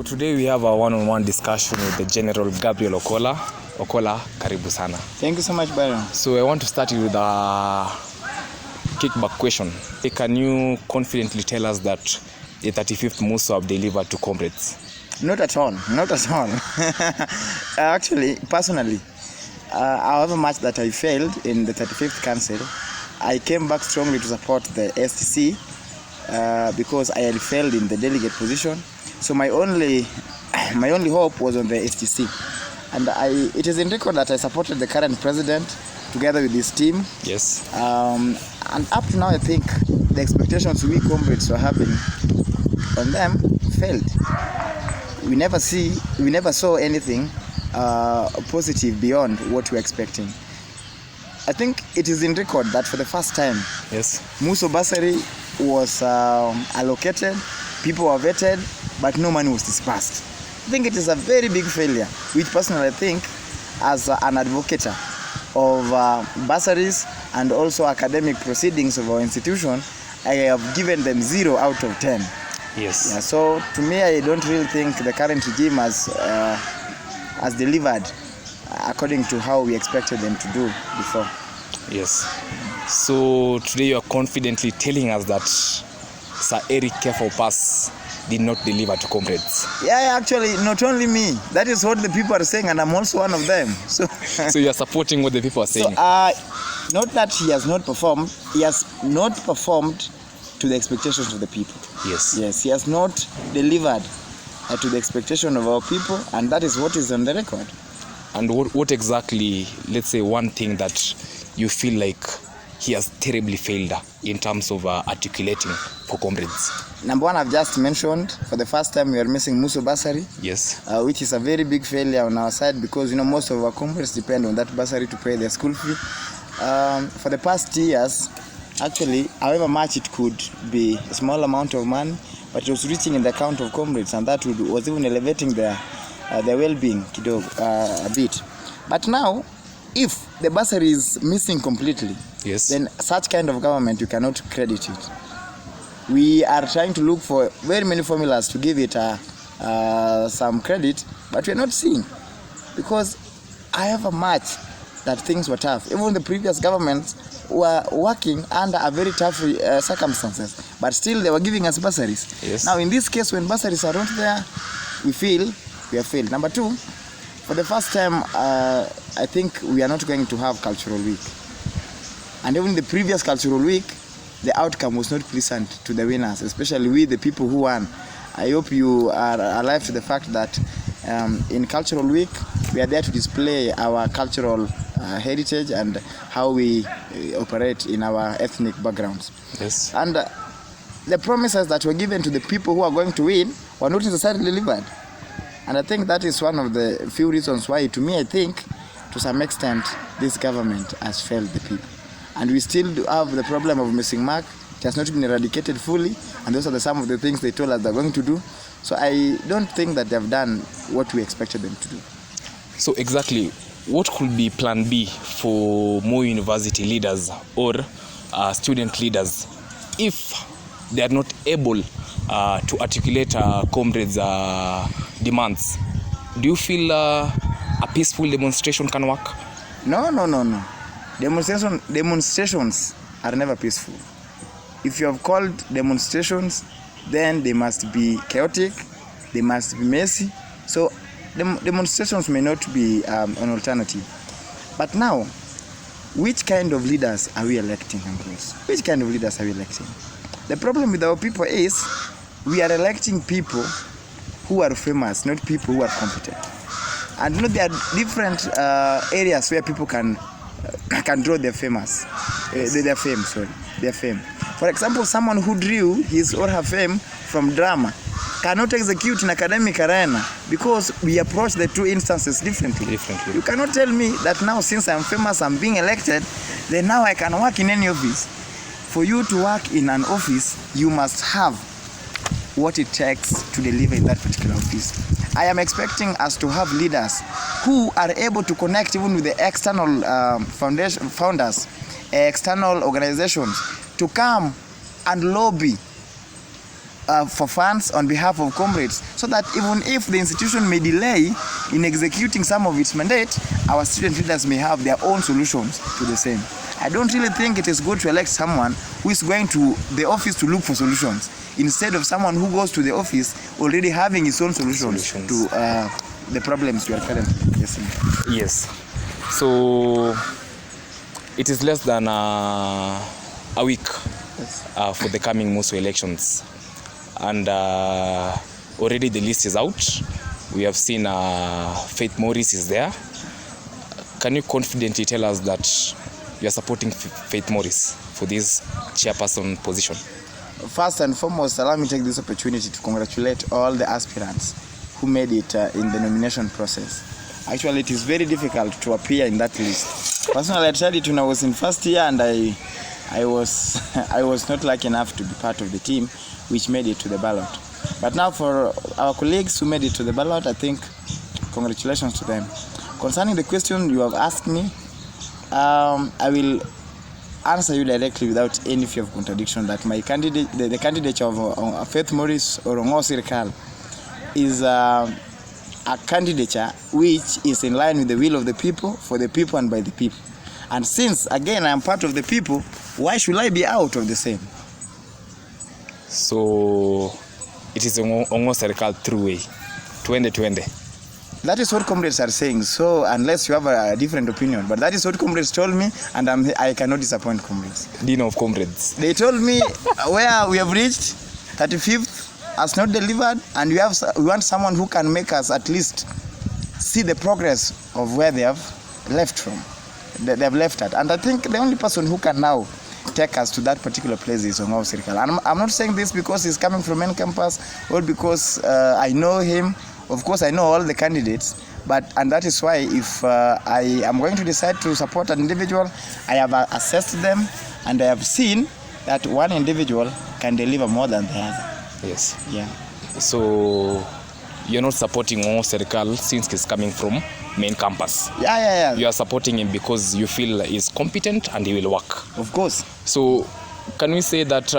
So today we have a one-on-one discussion with the General Gabriel Okola. Okola, karibu sana. Thank you so much, Byron. So I want to start with a kickback question. Can you confidently tell us that the 35th Musa have delivered to comrades? Not at all. Actually, personally, however much that I failed in the 35th Council, I came back strongly to support the STC because I had failed in the delegate position. So my only hope was on the STC. And it is in record that I supported the current president together with his team. Yes. And up to now, I think the expectations we comrades were having on them failed. We never saw anything positive beyond what we were expecting. I think it is in record that for the first time, Yes. Musa bursary was allocated, people were vetted, but no money was dispersed. I think it is a very big failure, which personally I think, as an advocate of bursaries and also academic proceedings of our institution, I have given them 0 out of 10. Yes. Yeah, so to me, I don't really think the current regime has delivered according to how we expected them to do before. Yes. So today you are confidently telling us that Sir Eric Kefopas did not deliver to comrades. Yeah, actually, not only me. That is what the people are saying, and I'm also one of them. So, So you are supporting what the people are saying. So, not that he has not performed. He has not performed to the expectations of the people. Yes. Yes, he has not delivered to the expectation of our people, and that is what is on the record. And what exactly, let's say, one thing that you feel like he has terribly failed in terms of articulating for comrades? Number one, I've just mentioned, for the first time we are missing Musa bursary. Yes. Which is a very big failure on our side because most of our comrades depend on that bursary to pay their school fee. For the past years, actually, however much it could be a small amount of money, but it was reaching in the account of comrades, and that was even elevating their well-being a bit. But now, if the bursary is missing completely, Yes. then such kind of government, you cannot credit it. We are trying to look for very many formulas to give it some credit, but we are not seeing, because however much that things were tough, even the previous governments were working under a very tough circumstances, but still they were giving us bursaries. Yes. Now in this case, when bursaries are not there, we feel we have failed. Number two, for the first time, I think we are not going to have cultural week. And even the previous cultural week, the outcome was not pleasant to the winners, especially we, the people who won. I hope you are alive to the fact that in cultural week, we are there to display our cultural heritage and how we operate in our ethnic backgrounds. Yes. And the promises that were given to the people who are going to win were not necessarily delivered. And I think that is one of the few reasons why, to me, I think, to some extent, this government has failed the people. And we still do have the problem of missing mark. It has not been eradicated fully, and those are some of the things they told us they're going to do. So I don't think that they've done what we expected them to do. So exactly, what could be plan B for Moi University leaders or student leaders if they are not able to articulate comrades' demands? Do you feel a peaceful demonstration can work? No. Demonstrations are never peaceful. If you have called demonstrations, then they must be chaotic, they must be messy. So demonstrations may not be an alternative. But now, which kind of leaders are we electing, Ambrose? Which kind of leaders are we electing? The problem with our people is we are electing people who are famous, not people who are competent. And there are different areas where people can draw their fame. For example, someone who drew his or her fame from drama cannot execute in academic arena because we approach the two instances differently. You cannot tell me that now, since I'm famous, I'm being elected, then now I can work in any office. For you to work in an office, you must have what it takes to deliver in that particular office. I am expecting us to have leaders who are able to connect even with the external founders, external organizations, to come and lobby for funds on behalf of comrades, so that even if the institution may delay in executing some of its mandate, our student leaders may have their own solutions to the same. I don't really think it is good to elect someone who is going to the office to look for solutions, instead of someone who goes to the office already having his own solutions. To the problems we are currently facing. Yes. So it is less than a week for the coming MUSO elections, and already the list is out. We have seen Faith Morris is there. Can you confidently tell us that you are supporting Faith Morris for this chairperson position? First and foremost, allow me to take this opportunity to congratulate all the aspirants who made it in the nomination process. Actually, it is very difficult to appear in that list. Personally, I tried it when I was in first year, and I was not lucky enough to be part of the team which made it to the ballot. But now for our colleagues who made it to the ballot, I think congratulations to them. Concerning the question you have asked me, I will answer you directly without any fear of contradiction that my candidate, the candidature of Faith Morris or Moi Sirikal, is a candidature which is in line with the will of the people, for the people and by the people. And since, again, I am part of the people, why should I be out of the same? So it is Moi Sirikal through way, 2020. That is what comrades are saying. So unless you have a different opinion, but that is what comrades told me, and I cannot disappoint comrades. Dean of comrades. They told me where we have reached, 35th has not delivered, and we want someone who can make us at least see the progress of where they have left from. They have left at. And I think the only person who can now take us to that particular place is Moi Sirikal. And I'm not saying this because he's coming from main campus or because I know him. Of course, I know all the candidates, and that is why if I am going to decide to support an individual, I have assessed them, and I have seen that one individual can deliver more than the other. Yes. Yeah. So you're not supporting Moi Sirikal since he's coming from main campus. Yeah. You are supporting him because you feel he's competent and he will work. Of course. So can we say that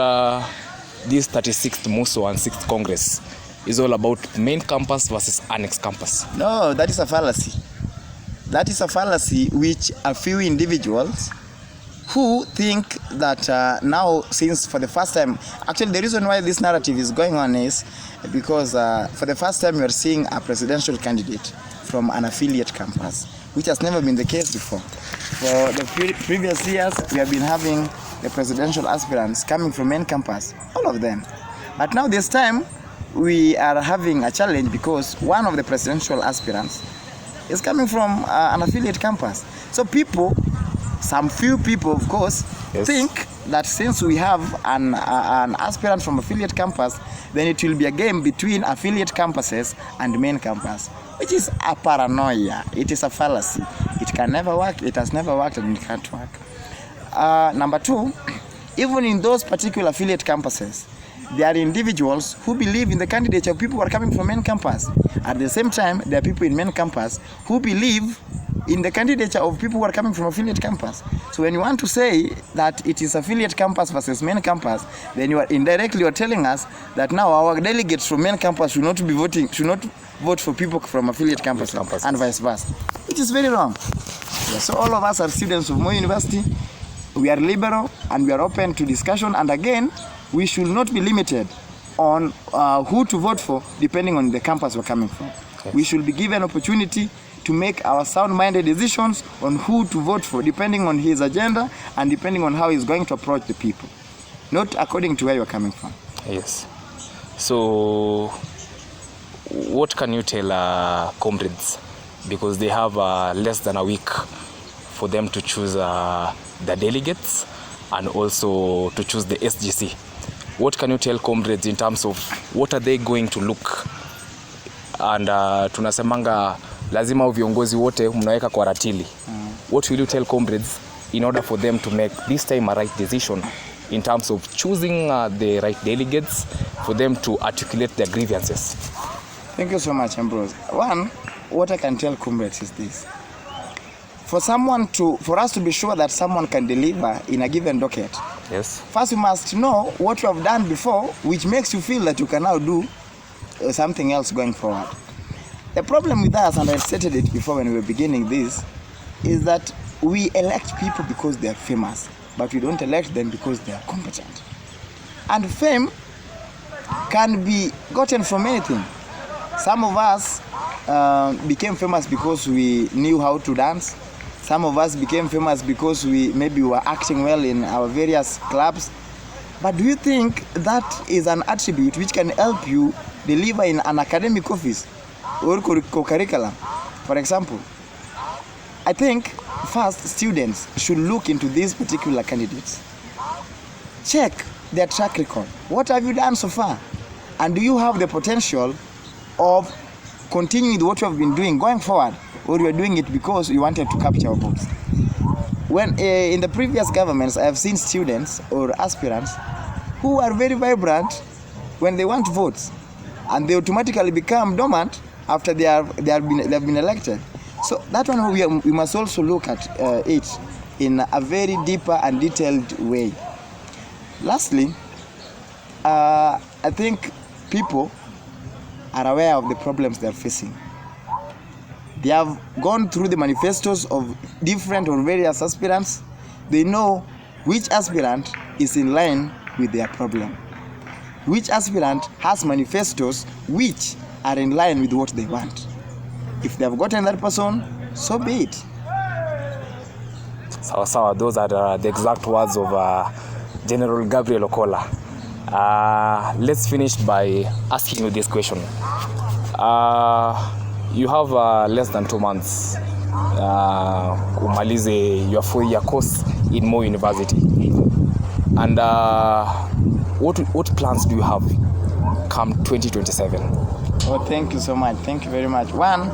this 36th MUSO and 6th Congress is all about main campus versus annex campus? No, that is a fallacy. That is a fallacy which a few individuals who think that now, since for the first time, actually the reason why this narrative is going on is because for the first time we are seeing a presidential candidate from an affiliate campus, which has never been the case before. For the previous years, we have been having the presidential aspirants coming from main campus, all of them. But now this time, we are having a challenge because one of the presidential aspirants is coming from an affiliate campus. So some few people, of course, yes, think that since we have an aspirant from affiliate campus, then it will be a game between affiliate campuses and main campus, which is a paranoia. It is a fallacy. It can never work. It has never worked, and it can't work. Number two, even in those particular affiliate campuses, there are individuals who believe in the candidature of people who are coming from main campus. At the same time, there are people in main campus who believe in the candidature of people who are coming from affiliate campus. So when you want to say that it is affiliate campus versus main campus, then you are indirectly telling us that now our delegates from main campus should not vote for people from affiliate campus, and vice versa, which is very wrong. Yeah, so all of us are students of Moi University. We are liberal and we are open to discussion, and again, we should not be limited on who to vote for depending on the campus we're coming from. Okay. We should be given opportunity to make our sound-minded decisions on who to vote for depending on his agenda and depending on how he's going to approach the people, not according to where you're coming from. Yes. So what can you tell comrades, because they have less than a week for them to choose the delegates and also to choose the SGC? What can you tell comrades in terms of what are they going to look? And tunasemanga lazima viongozi wote mnaweka kwa ratili. What will you tell comrades in order for them to make this time a right decision in terms of choosing the right delegates for them to articulate their grievances? Thank you so much, Ambrose. One, what I can tell comrades is this. for us to be sure that someone can deliver in a given docket, Yes. first you must know what you have done before, which makes you feel that you can now do something else going forward. The problem with us, and I stated it before when we were beginning this, is that we elect people because they are famous, but we don't elect them because they are competent. And fame can be gotten from anything. Some of us became famous because we knew how to dance. Some of us became famous because we maybe were acting well in our various clubs. But do you think that is an attribute which can help you deliver in an academic office or curriculum? For example, I think first students should look into these particular candidates. Check their track record. What have you done so far? And do you have the potential of continuing with what you have been doing going forward, or you are doing it because you wanted to capture votes? When in the previous governments, I have seen students or aspirants who are very vibrant when they want votes, and they automatically become dormant after they have been elected. So that one we must also look at it in a very deeper and detailed way. Lastly, I think people are aware of the problems they are facing. They have gone through the manifestos of different or various aspirants. They know which aspirant is in line with their problem. Which aspirant has manifestos which are in line with what they want. If they have gotten that person, so be it. So those are the exact words of General Gabriel Okolla. Let's finish by asking you this question. You have less than 2 months kumalize your 4-year course in Moi University. And what plans do you have come 2027? Oh, thank you so much. Thank you very much. One,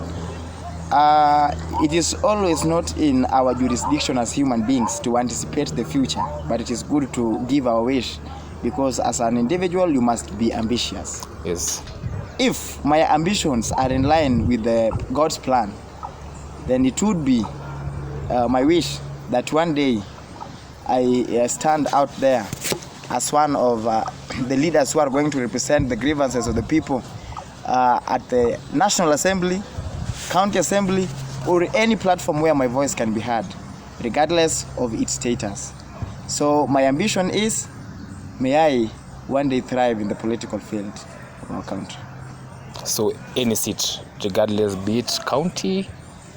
it is always not in our jurisdiction as human beings to anticipate the future, but it is good to give our wish, because as an individual you must be ambitious. Yes. If my ambitions are in line with God's plan, then it would be my wish that one day I stand out there as one of the leaders who are going to represent the grievances of the people at the National Assembly, County Assembly, or any platform where my voice can be heard, regardless of its status. So my ambition is, may I one day thrive in the political field of our country. So any seat, regardless, be it county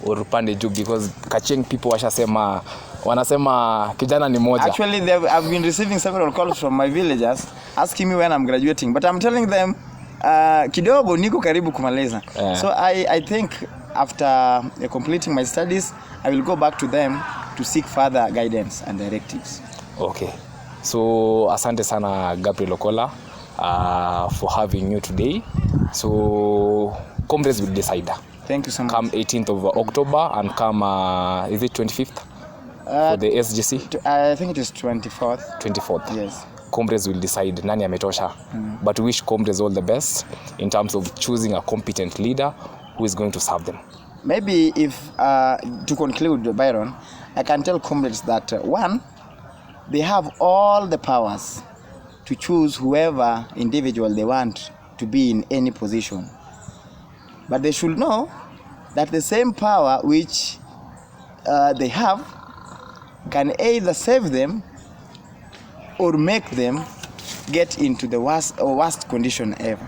or upande juu, because Kacheng people wanasema kijana ni moja. Actually, I've been receiving several calls from my villagers asking me when I'm graduating, but I'm telling them kidogo niko karibu kumaliza. So I think after completing my studies, I will go back to them to seek further guidance and directives. Okay. So asante sana Gabriel Okolla for having you today. So comrades will decide. Thank you so much. Come 18th of October and come is it 25th for the SGC? I think it is 24th. 24th. Yes. Comrades will decide nani ametosha. But we wish comrades all the best in terms of choosing a competent leader who is going to serve them. Maybe if to conclude, Byron, I can tell comrades that one, they have all the powers to choose whoever individual they want to be in any position. But they should know that the same power which they have can either save them or make them get into the worst condition ever.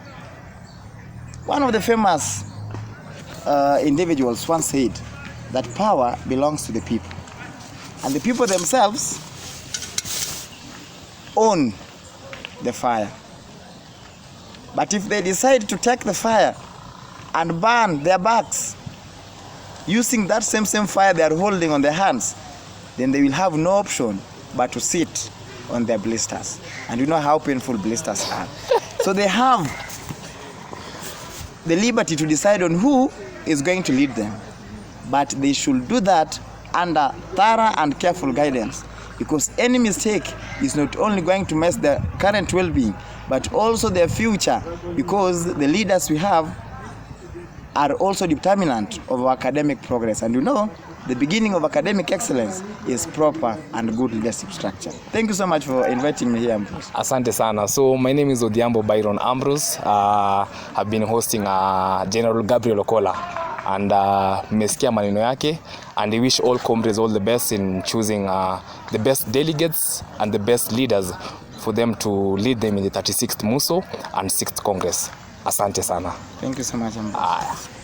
One of the famous individuals once said that power belongs to the people, and the people themselves own the fire. But if they decide to take the fire and burn their backs using that same fire they are holding on their hands, then they will have no option but to sit on their blisters. And you know how painful blisters are. So they have the liberty to decide on who is going to lead them. But they should do that under thorough and careful guidance, because any mistake is not only going to mess their current well-being, but also their future, because the leaders we have are also determinant of our academic progress. And you know, the beginning of academic excellence is proper and good leadership structure. Thank you so much for inviting me here, Ambrose. Asante sana. So my name is Odhiambo Byron Ambrose. I've been hosting General Gabriel Okola, and mmesikia maneno yake, and I wish all comrades all the best in choosing the best delegates and the best leaders for them to lead them in the 36th MUSO and 6th Congress. Asante sana. Thank you so much, Ambrose.